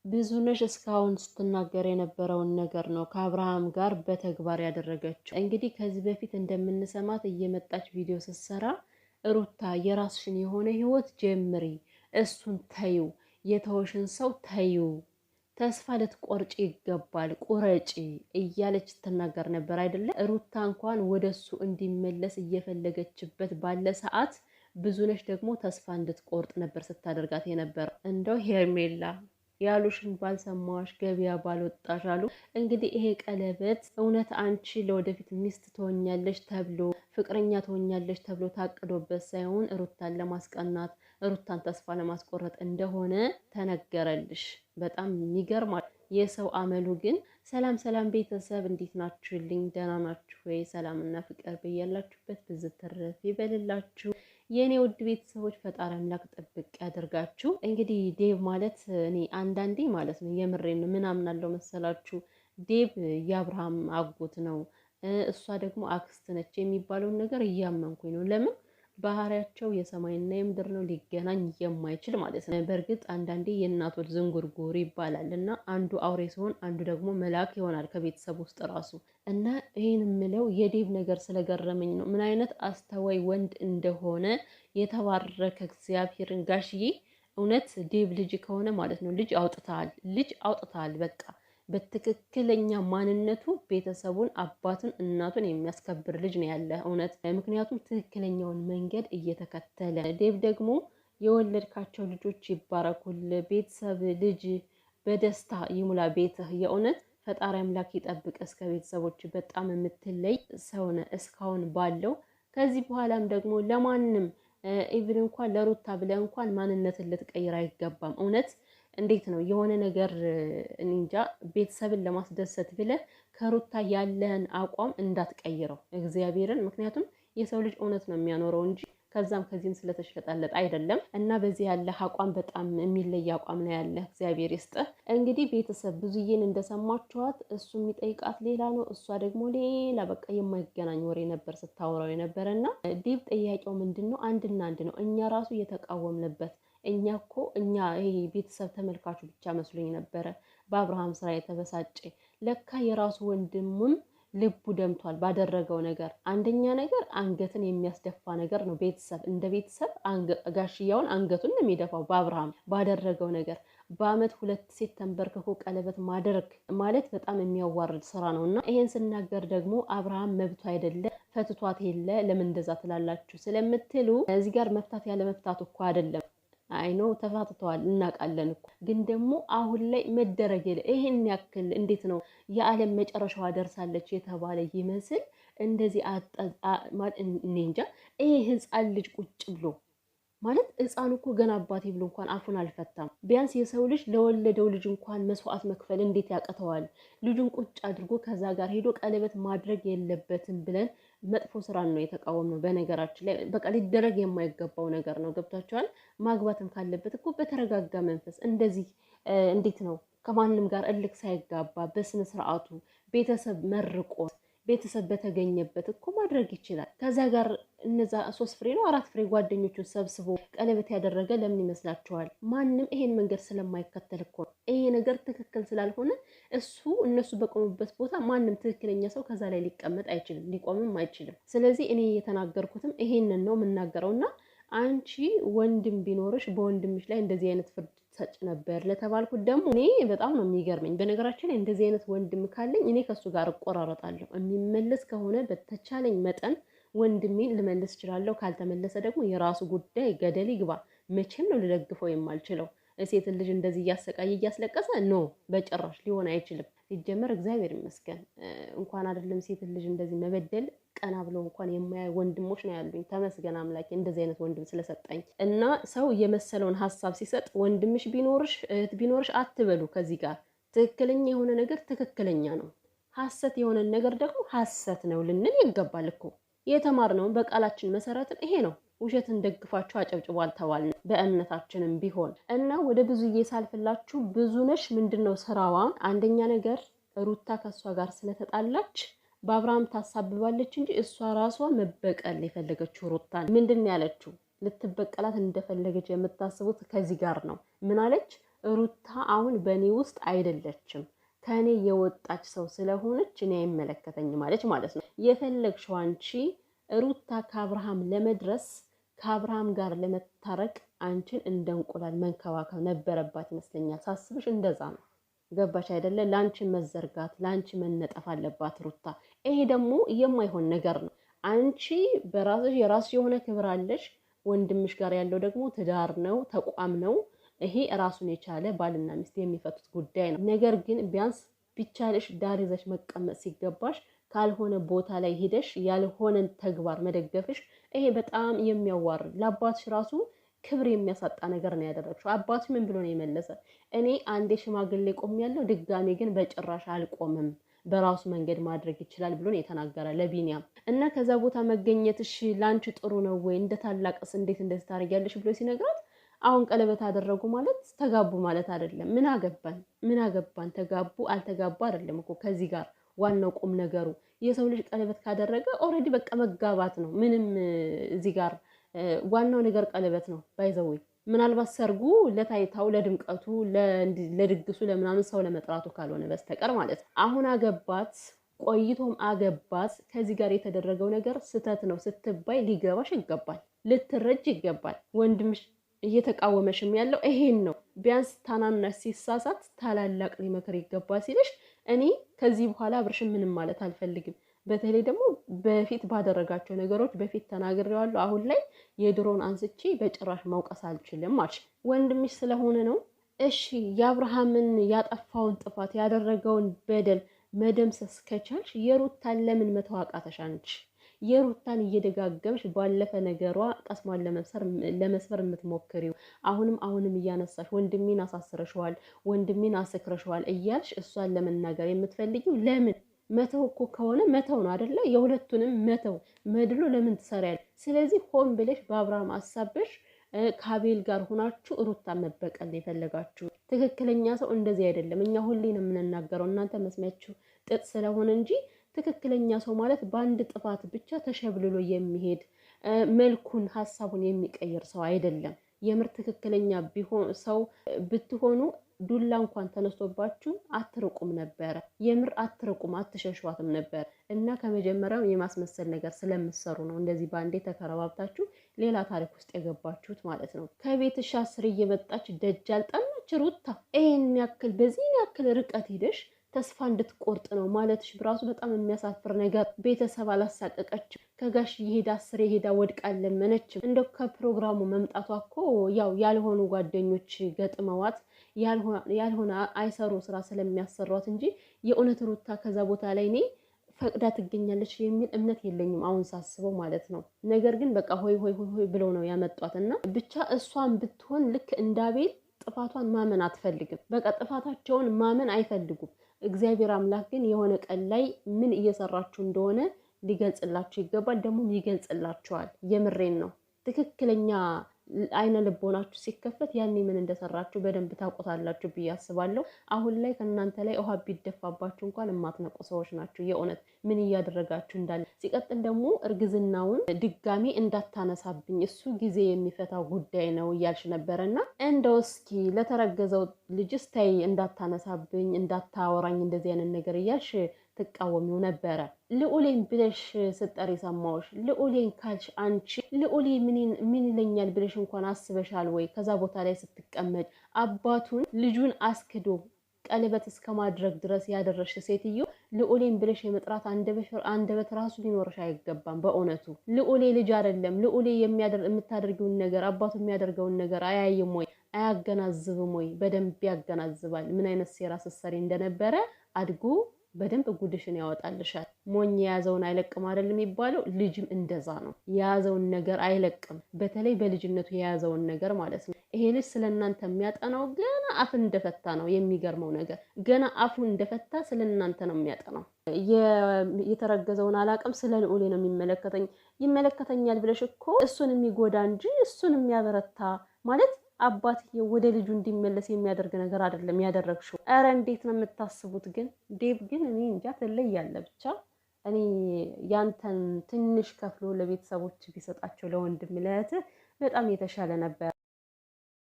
ብዙነሽ እስካሁን ስትናገር የነበረውን ነገር ነው ከአብርሃም ጋር በተግባር ያደረገችው። እንግዲህ ከዚህ በፊት እንደምንሰማት እየመጣች ቪዲዮ ስትሰራ ሩታ የራስሽን የሆነ ህይወት ጀምሪ፣ እሱን ተዩ፣ የተወሽን ሰው ተዩ፣ ተስፋ ልትቆርጪ ይገባል፣ ቁረጪ እያለች ትናገር ነበር አይደለ? ሩታ እንኳን ወደሱ እንዲመለስ እየፈለገችበት ባለ ሰዓት ብዙነሽ ደግሞ ተስፋ እንድትቆርጥ ነበር ስታደርጋት የነበረ። እንደው ሄርሜላ ያሉሽን ባልሰማሽ ገበያ ባልወጣሽ አሉ። እንግዲህ ይሄ ቀለበት እውነት አንቺ ለወደፊት ሚስት ትሆኛለሽ ተብሎ ፍቅረኛ ትሆኛለሽ ተብሎ ታቅዶበት ሳይሆን ሩታን ለማስቀናት ሩታን ተስፋ ለማስቆረጥ እንደሆነ ተነገረልሽ። በጣም የሚገርማል የሰው አመሉ ግን። ሰላም ሰላም ቤተሰብ እንዴት ናችሁልኝ? ደህና ናችሁ ወይ? ሰላምና ፍቅር በያላችሁበት ብዝት ተረፍ ይበልላችሁ። የኔ ውድ ቤተሰቦች ፈጣሪ አምላክ ጥብቅ ያደርጋችሁ። እንግዲህ ዴቭ ማለት እኔ አንዳንዴ ማለት ነው የምሬን ነው ምናምን አለው መሰላችሁ። ዴቭ የአብርሃም አጎት ነው፣ እሷ ደግሞ አክስት ነች የሚባለውን ነገር እያመንኩኝ ነው። ለምን ባህሪያቸው የሰማይና የምድር ነው፣ ሊገናኝ የማይችል ማለት ነው። በእርግጥ አንዳንዴ የእናቶች ዝንጉርጉር ይባላል እና አንዱ አውሬ ሲሆን አንዱ ደግሞ መልአክ ይሆናል ከቤተሰብ ውስጥ ራሱ። እና ይህን የምለው የዴቭ ነገር ስለገረመኝ ነው። ምን አይነት አስተዋይ ወንድ እንደሆነ የተባረከ እግዚአብሔርን ጋሽዬ። እውነት ዴቭ ልጅ ከሆነ ማለት ነው ልጅ አውጥተሃል በቃ በትክክለኛ ማንነቱ ቤተሰቡን አባቱን እናቱን የሚያስከብር ልጅ ነው ያለ እውነት። ምክንያቱም ትክክለኛውን መንገድ እየተከተለ ዴቭ ደግሞ የወለድካቸው ልጆች ይባረኩል፣ ቤተሰብ ልጅ በደስታ ይሙላ ቤትህ። የእውነት ፈጣሪ አምላክ ይጠብቅ እስከ ቤተሰቦች። በጣም የምትለይ ሰውነ እስካሁን ባለው። ከዚህ በኋላም ደግሞ ለማንም ኢቭን እንኳን ለሩታ ብለህ እንኳን ማንነትን ልትቀይር አይገባም እውነት። እንዴት ነው የሆነ ነገር እንጃ ቤተሰብን ለማስደሰት ብለህ ከሩታ ያለህን አቋም እንዳትቀይረው እግዚአብሔርን። ምክንያቱም የሰው ልጅ እውነት ነው የሚያኖረው እንጂ ከዛም ከዚህም ስለተሽለጣለጥ አይደለም። እና በዚህ ያለ አቋም በጣም የሚለይ አቋም ነው ያለ። እግዚአብሔር ይስጥህ። እንግዲህ ቤተሰብ ብዙዬን እንደሰማችኋት እሱ የሚጠይቃት ሌላ ነው፣ እሷ ደግሞ ሌላ በቃ የማይገናኝ ወሬ ነበር ስታወራው የነበረ። እና ዴቭ ጥያቄው ምንድን ነው? አንድና አንድ ነው። እኛ ራሱ እየተቃወምንበት እኛ ይሄ ቤተሰብ ተመልካቹ ብቻ መስሎኝ ነበረ በአብርሃም ስራ የተበሳጨ። ለካ የራሱ ወንድሙም ልቡ ደምቷል ባደረገው ነገር። አንደኛ ነገር አንገትን የሚያስደፋ ነገር ነው። ቤተሰብ እንደ ቤተሰብ ጋሽያውን አንገቱን ነው የሚደፋው በአብርሃም ባደረገው ነገር። በአመት 2 ሴት ተንበርክኮ ቀለበት ማድረግ ማለት በጣም የሚያዋርድ ስራ ነው። እና ይሄን ስናገር ደግሞ አብርሃም መብቱ አይደለ ፈትቷት የለ ለምን እንደዛ ትላላችሁ ስለምትሉ እዚህ ጋር መፍታት ያለ መፍታት እኮ አይደለም። አይኖ ተፋትተዋል እናውቃለን እኮ ግን ደግሞ አሁን ላይ መደረግ ይሄን ያክል እንዴት ነው የዓለም መጨረሻዋ ደርሳለች የተባለ ይመስል እንደዚህ እኔ እንጃ። ይሄ ህፃን ልጅ ቁጭ ብሎ ማለት ህፃኑ እኮ ገና አባቴ ብሎ እንኳን አፉን አልፈታም። ቢያንስ የሰው ልጅ ለወለደው ልጅ እንኳን መስዋዕት መክፈል እንዴት ያቅተዋል? ልጁን ቁጭ አድርጎ ከዛ ጋር ሄዶ ቀለበት ማድረግ የለበትም ብለን መጥፎ ስራን ነው የተቃወምነው። በነገራችን ላይ በቃ ሊደረግ የማይገባው ነገር ነው። ገብታችኋል? ማግባትም ካለበት እኮ በተረጋጋ መንፈስ እንደዚህ እንዴት ነው ከማንም ጋር እልክ ሳይጋባ በስነ ስርዓቱ ቤተሰብ መርቆ ቤተሰብ በተገኘበት እኮ ማድረግ ይችላል። ከዛ ጋር እነዛ 3 ፍሬ ነው 4 ፍሬ ጓደኞቹን ሰብስቦ ቀለበት ያደረገ ለምን ይመስላችኋል? ማንም ይሄን መንገድ ስለማይከተል እኮ ነው። ይሄ ነገር ትክክል ስላልሆነ እነሱ በቆሙበት ቦታ ማንም ትክክለኛ ሰው ከዛ ላይ ሊቀመጥ አይችልም፣ ሊቆምም አይችልም። ስለዚህ እኔ የተናገርኩትም ይሄንን ነው የምናገረውና አንቺ ወንድም ቢኖርሽ በወንድምሽ ላይ እንደዚህ አይነት ፍርድ ሰጭ ነበር ለተባልኩት ደግሞ እኔ በጣም ነው የሚገርመኝ። በነገራችን ላይ እንደዚህ አይነት ወንድም ካለኝ እኔ ከሱ ጋር እቆራረጣለሁ። የሚመለስ ከሆነ በተቻለኝ መጠን ወንድሜን ልመልስ እችላለሁ። ካልተመለሰ ደግሞ የራሱ ጉዳይ ገደል ይግባ። መቼም ነው ልደግፈው የማልችለው። ሴትን ልጅ እንደዚህ እያሰቃየ እያስለቀሰ ኖ በጭራሽ ሊሆን አይችልም። ሲጀመር እግዚአብሔር ይመስገን እንኳን አይደለም ሴትን ልጅ እንደዚህ መበደል ቀና ብለው እንኳን የማያይ ወንድሞች ነው ያሉኝ። ተመስገን አምላኬ እንደዚህ አይነት ወንድም ስለሰጠኝ። እና ሰው የመሰለውን ሀሳብ ሲሰጥ ወንድምሽ ቢኖርሽ እህት ቢኖርሽ አትበሉ። ከዚህ ጋር ትክክለኛ የሆነ ነገር ትክክለኛ ነው፣ ሐሰት የሆነ ነገር ደግሞ ሐሰት ነው ልንል ይገባል እኮ። የተማርነውን በቃላችን መሰረትም ይሄ ነው። ውሸትን ደግፋችሁ አጨብጭቡ አልተባልንም በእምነታችንም ቢሆን። እና ወደ ብዙዬ ሳልፍላችሁ ብዙነሽ ምንድነው ስራዋ? አንደኛ ነገር ሩታ ከሷ ጋር ስለተጣላች በአብርሃም ታሳብባለች እንጂ እሷ ራሷ መበቀል የፈለገችው ሩታ ምንድን ያለችው ልትበቀላት እንደፈለገች የምታስቡት ከዚህ ጋር ነው። ምን አለች? ሩታ አሁን በእኔ ውስጥ አይደለችም፣ ከእኔ የወጣች ሰው ስለሆነች እኔ አይመለከተኝም ማለት ነው። የፈለግሽው አንቺ ሩታ ከአብርሃም ለመድረስ ከአብርሃም ጋር ለመታረቅ አንቺን እንደ እንቁላል መንከባከብ ነበረባት ይመስለኛል። ሳስብሽ እንደዛ ነው። ገባሽ አይደለ? ላንቺ መዘርጋት ላንቺ መነጠፍ አለባት ሩታ። ይሄ ደግሞ የማይሆን ነገር ነው። አንቺ በራስሽ የራስሽ የሆነ ክብር አለሽ። ወንድምሽ ጋር ያለው ደግሞ ትዳር ነው፣ ተቋም ነው። ይሄ ራሱን የቻለ ባልና ሚስት የሚፈቱት ጉዳይ ነው። ነገር ግን ቢያንስ ቢቻልሽ ዳር ይዘሽ መቀመጥ ሲገባሽ ካልሆነ ቦታ ላይ ሄደሽ ያልሆነን ተግባር መደገፍሽ ይሄ በጣም የሚያዋርድ ለአባትሽ ራሱ ክብር የሚያሳጣ ነገር ነው ያደረግሽው። አባትሽ ምን ብሎ ነው የመለሰ? እኔ አንዴ ሽማግሌ ቆሜያለሁ፣ ድጋሜ ግን በጭራሽ አልቆምም፣ በራሱ መንገድ ማድረግ ይችላል ብሎ ነው የተናገረ ለቢኒያም። እና ከዛ ቦታ መገኘትሽ ላንቺ ጥሩ ነው ወይ? እንደ ታላቅስ እንዴት እንደዚህ ታደርጊያለሽ ብሎ ሲነግራት አሁን ቀለበት አደረጉ ማለት ተጋቡ ማለት አይደለም። ምን አገባን? ምን አገባን? ተጋቡ አልተጋቡ አይደለም እኮ ከዚህ ጋር ዋናው ቁም ነገሩ የሰው ልጅ ቀለበት ካደረገ ኦልሬዲ በቃ መጋባት ነው። ምንም እዚህ ጋር ዋናው ነገር ቀለበት ነው። ባይዘው ምናልባት ሰርጉ ለታይታው ለድምቀቱ ለድግሱ ለምናምን ሰው ለመጥራቱ ካልሆነ በስተቀር ማለት ነው። አሁን አገባት ቆይቶም አገባት። ከዚህ ጋር የተደረገው ነገር ስተት ነው ስትባይ ሊገባሽ ይገባል፣ ልትረጅ ይገባል። ወንድምሽ እየተቃወመሽም ያለው ይሄን ነው። ቢያንስ ታናናሽ ሲሳሳት ታላላቅ ሊመክር ይገባል ሲልሽ እኔ ከዚህ በኋላ አብርሽን ምንም ማለት አልፈልግም። በተለይ ደግሞ በፊት ባደረጋቸው ነገሮች በፊት ተናግሬዋለሁ። አሁን ላይ የድሮን አንስቼ በጭራሽ መውቀስ አልችልም አልሽ። ወንድምሽ ስለሆነ ነው። እሺ የአብርሃምን ያጠፋውን ጥፋት ያደረገውን በደል መደምሰስ ከቻልሽ የሩታን ለምን መተው አቃተሽ አንቺ? የሩታን እየደጋገምሽ ባለፈ ነገሯ ቀስሟን ለመስበር የምትሞክሪው አሁንም እያነሳሽ ወንድሜን አሳስረሽዋል፣ ወንድሜን አስክረሽዋል እያልሽ እሷን ለመናገር የምትፈልጊው ለምን? መተው እኮ ከሆነ መተው ነው አይደለ? የሁለቱንም መተው መድሎ ለምን ትሰሪያለሽ? ስለዚህ ሆን ብለሽ በአብርሃም አሳበሽ ከአቤል ጋር ሆናችሁ ሩታን መበቀል የፈለጋችሁ። ትክክለኛ ሰው እንደዚህ አይደለም። እኛ ሁሌ ነው የምንናገረው፣ እናንተ መስሚያችሁ ጥጥ ስለሆነ እንጂ ትክክለኛ ሰው ማለት በአንድ ጥፋት ብቻ ተሸብልሎ የሚሄድ መልኩን ሀሳቡን የሚቀይር ሰው አይደለም። የምር ትክክለኛ ቢሆን ሰው ብትሆኑ ዱላ እንኳን ተነስቶባችሁ አትርቁም ነበረ። የምር አትርቁም፣ አትሸሿትም ነበር። እና ከመጀመሪያው የማስመሰል ነገር ስለምሰሩ ነው እንደዚህ ባንዴ ተከረባብታችሁ ሌላ ታሪክ ውስጥ የገባችሁት ማለት ነው። ከቤትሽ አስር እየመጣች ደጅ አልጠናች ሩታ። ይሄን ያክል በዚህ ያክል ርቀት ሄደሽ ተስፋ እንድትቆርጥ ነው ማለትሽ ብራሱ በጣም የሚያሳፍር ነገር። ቤተሰብ አላሳቀቀችም። ከጋሽ የሄዳ አስር የሄዳ ወድቃ አለመነችም። እንደው ከፕሮግራሙ መምጣቷ እኮ ያው ያልሆኑ ጓደኞች ገጥመዋት ያልሆነ አይሰሩ ስራ ስለሚያሰሯት እንጂ የእውነት ሩታ ከዛ ቦታ ላይ እኔ ፈቅዳ ትገኛለች የሚል እምነት የለኝም አሁን ሳስበው ማለት ነው። ነገር ግን በቃ ሆይ ሆይ ሆይ ብለው ነው ያመጧት እና ብቻ እሷን ብትሆን ልክ እንዳቤል ጥፋቷን ማመን አትፈልግም። በቃ ጥፋታቸውን ማመን አይፈልጉም። እግዚአብሔር አምላክ ግን የሆነ ቀን ላይ ምን እየሰራችሁ እንደሆነ ሊገልጽላችሁ ይገባል። ደግሞ ይገልጽላችኋል። የምሬን ነው። ትክክለኛ አይነ ልቦናችሁ ሲከፈት ያኔ ምን እንደሰራችሁ በደንብ ታውቁታላችሁ ብዬ አስባለሁ። አሁን ላይ ከእናንተ ላይ ውሃ ቢደፋባችሁ እንኳን የማትነቁ ሰዎች ናችሁ። የእውነት ምን እያደረጋችሁ እንዳለ። ሲቀጥል ደግሞ እርግዝናውን ድጋሚ እንዳታነሳብኝ እሱ ጊዜ የሚፈታው ጉዳይ ነው እያልሽ ነበረና እንደው እስኪ ለተረገዘው ልጅስ ተይ እንዳታነሳብኝ፣ እንዳታወራኝ እንደዚህ አይነት ነገር እያልሽ ትቃወሚው ነበረ። ልዑሌን ብለሽ ስጠሪ ሰማሁሽ። ልዑሌን ካልሽ አንቺ ልዑሌ ምን ይለኛል ብለሽ እንኳን አስበሻል ወይ? ከዛ ቦታ ላይ ስትቀመጥ አባቱን ልጁን አስክዶ ቀለበት እስከ ማድረግ ድረስ ያደረሽ ሴትዮ ልዑሌን ብለሽ የመጥራት አንደበት ራሱ ሊኖርሽ አይገባም። በእውነቱ ልዑሌ ልጅ አይደለም። ልዑሌ የምታደርጊውን ነገር አባቱ የሚያደርገውን ነገር አያይም ወይ? አያገናዝብም ወይ? በደንብ ያገናዝባል። ምን አይነት ሴራ ስትሰሪ እንደነበረ አድጎ በደንብ ጉድሽን ያወጣልሻል። ሞኝ የያዘውን አይለቅም አይደል የሚባለው? ልጅም እንደዛ ነው። የያዘውን ነገር አይለቅም። በተለይ በልጅነቱ የያዘውን ነገር ማለት ነው። ይሄ ልጅ ስለእናንተ የሚያጠናው ገና አፉን እንደፈታ ነው። የሚገርመው ነገር ገና አፉን እንደፈታ ስለእናንተ ነው የሚያጠናው። የተረገዘውን አላቅም ስለ ልዑሌ ነው የሚመለከተኝ። ይመለከተኛል ብለሽ እኮ እሱን የሚጎዳ እንጂ እሱን የሚያበረታ ማለት አባትዬ ወደ ልጁ እንዲመለስ የሚያደርግ ነገር አይደለም ያደረግሽው። ኧረ እንዴት ነው የምታስቡት ግን? ዴብ ግን እኔ እንጃ ትለያለ። ብቻ እኔ ያንተን ትንሽ ከፍሎ ለቤተሰቦች ቢሰጣቸው ለወንድም ለእህትህ በጣም የተሻለ ነበር።